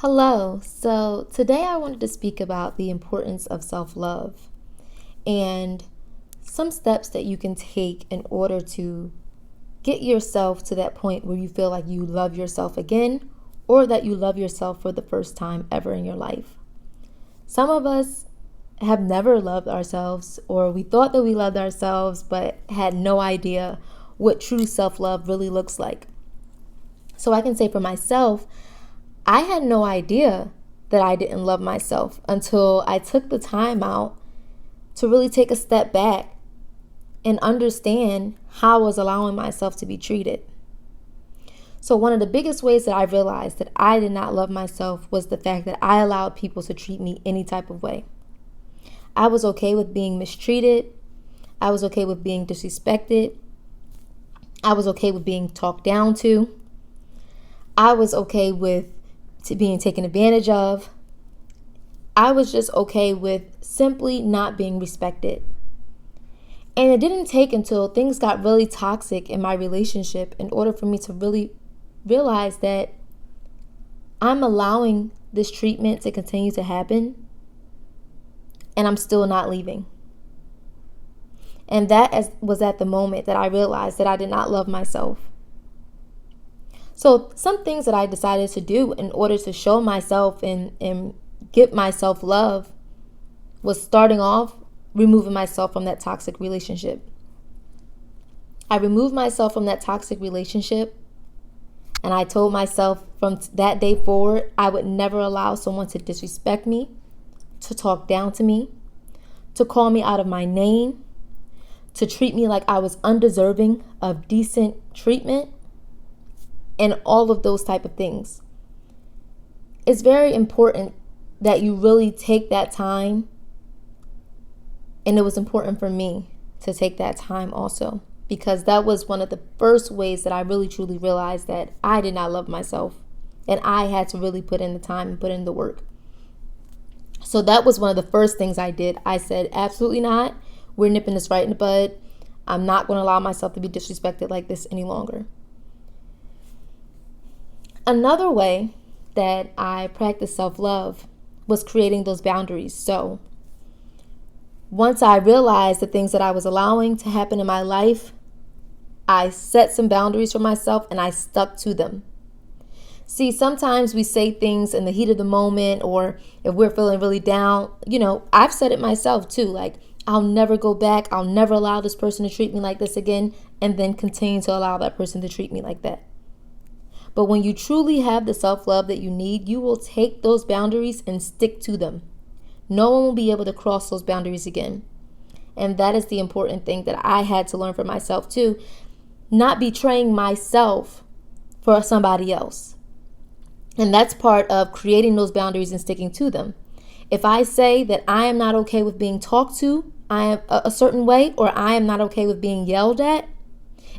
Hello. So today I wanted to speak about the importance of self-love and some steps that you can take in order to get yourself to that point where you feel like you love yourself again or that you love yourself for the first time ever in your life. Some of us have never loved ourselves, or we thought that we loved ourselves but had no idea what true self-love really looks like. So I can say for myself, I had no idea that I didn't love myself until I took the time out to really take a step back and understand how I was allowing myself to be treated. So one of the biggest ways that I realized that I did not love myself was the fact that I allowed people to treat me any type of way. I was okay with being mistreated. I was okay with being disrespected. I was okay with being talked down to. I was okay with being taken advantage of. I was just okay with simply not being respected. And it didn't take until things got really toxic in my relationship in order for me to really realize that I'm allowing this treatment to continue to happen and I'm still not leaving. And was at the moment that I realized that I did not love myself. So some things that I decided to do in order to show myself and get myself love was starting off removing myself from that toxic relationship. I removed myself from that toxic relationship and I told myself from that day forward, I would never allow someone to disrespect me, to talk down to me, to call me out of my name, to treat me like I was undeserving of decent treatment, and all of those type of things. It's very important that you really take that time, and it was important for me to take that time also, because that was one of the first ways that I really truly realized that I did not love myself, and I had to really put in the time and put in the work. So that was one of the first things I did. I said, absolutely not. We're nipping this right in the bud. I'm not going to allow myself to be disrespected like this any longer. Another way that I practiced self-love was creating those boundaries. So once I realized the things that I was allowing to happen in my life, I set some boundaries for myself and I stuck to them. See, sometimes we say things in the heat of the moment, or if we're feeling really down, I've said it myself too, like, I'll never go back. I'll never allow this person to treat me like this again, and then continue to allow that person to treat me like that. But when you truly have the self-love that you need, you will take those boundaries and stick to them. No one will be able to cross those boundaries again. And that is the important thing that I had to learn for myself too. Not betraying myself for somebody else. And that's part of creating those boundaries and sticking to them. If I say that I am not okay with being talked to a certain way, or I am not okay with being yelled at,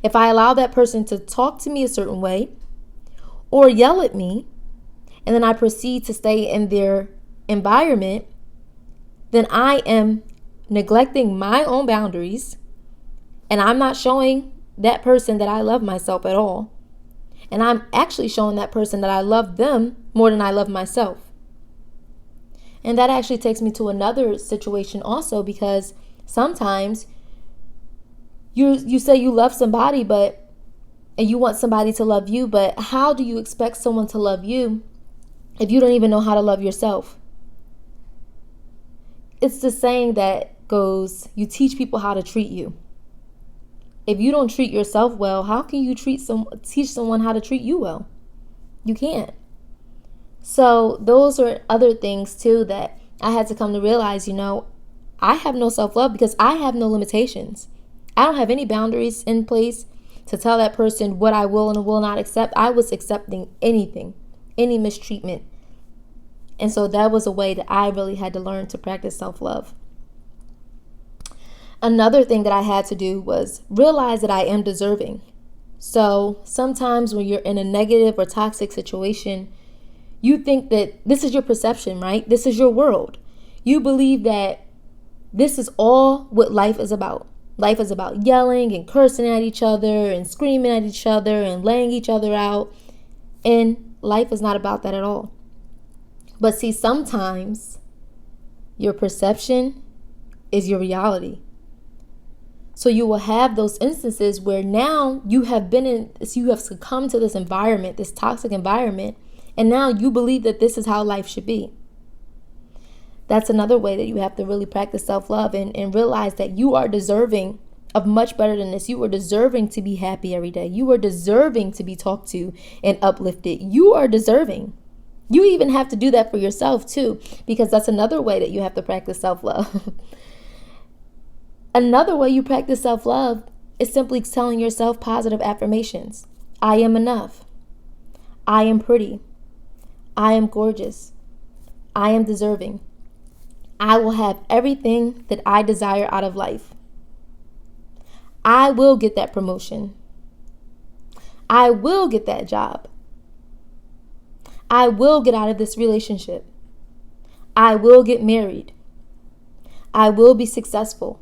if I allow that person to talk to me a certain way or yell at me, and then I proceed to stay in their environment, then I am neglecting my own boundaries, and I'm not showing that person that I love myself at all. And I'm actually showing that person that I love them more than I love myself. And that actually takes me to another situation also, because sometimes you say you love somebody, and you want somebody to love you, but how do you expect someone to love you if you don't even know how to love yourself? It's the saying that goes, you teach people how to treat you. If you don't treat yourself well, how can you teach someone how to treat you well? You can't. So those are other things too that I had to come to realize, I have no self-love because I have no limitations. I don't have any boundaries in place to tell that person what I will and will not accept. I was accepting anything, any mistreatment. And so that was a way that I really had to learn to practice self-love. Another thing that I had to do was realize that I am deserving. So sometimes when you're in a negative or toxic situation, you think that this is your perception, right? This is your world. You believe that this is all what life is about. Life is about yelling and cursing at each other and screaming at each other and laying each other out. And life is not about that at all. But see, sometimes your perception is your reality. So you will have those instances where now you have succumbed to this environment, this toxic environment, and now you believe that this is how life should be. That's another way that you have to really practice self-love and realize that you are deserving of much better than this. You are deserving to be happy every day. You are deserving to be talked to and uplifted. You are deserving. You even have to do that for yourself too, because that's another way that you have to practice self-love. Another way you practice self-love is simply telling yourself positive affirmations. I am enough. I am pretty. I am gorgeous. I am deserving. I will have everything that I desire out of life. I will get that promotion. I will get that job. I will get out of this relationship. I will get married. I will be successful.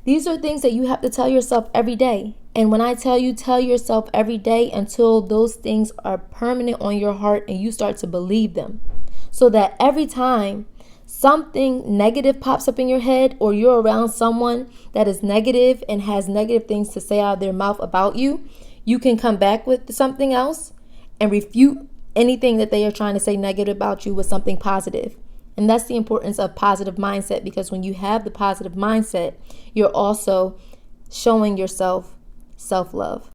These are things that you have to tell yourself every day. And when I tell you, tell yourself every day until those things are permanent on your heart and you start to believe them. So that every time something negative pops up in your head, or you're around someone that is negative and has negative things to say out of their mouth about you, you can come back with something else and refute anything that they are trying to say negative about you with something positive. And that's the importance of positive mindset, because when you have the positive mindset, you're also showing yourself self-love.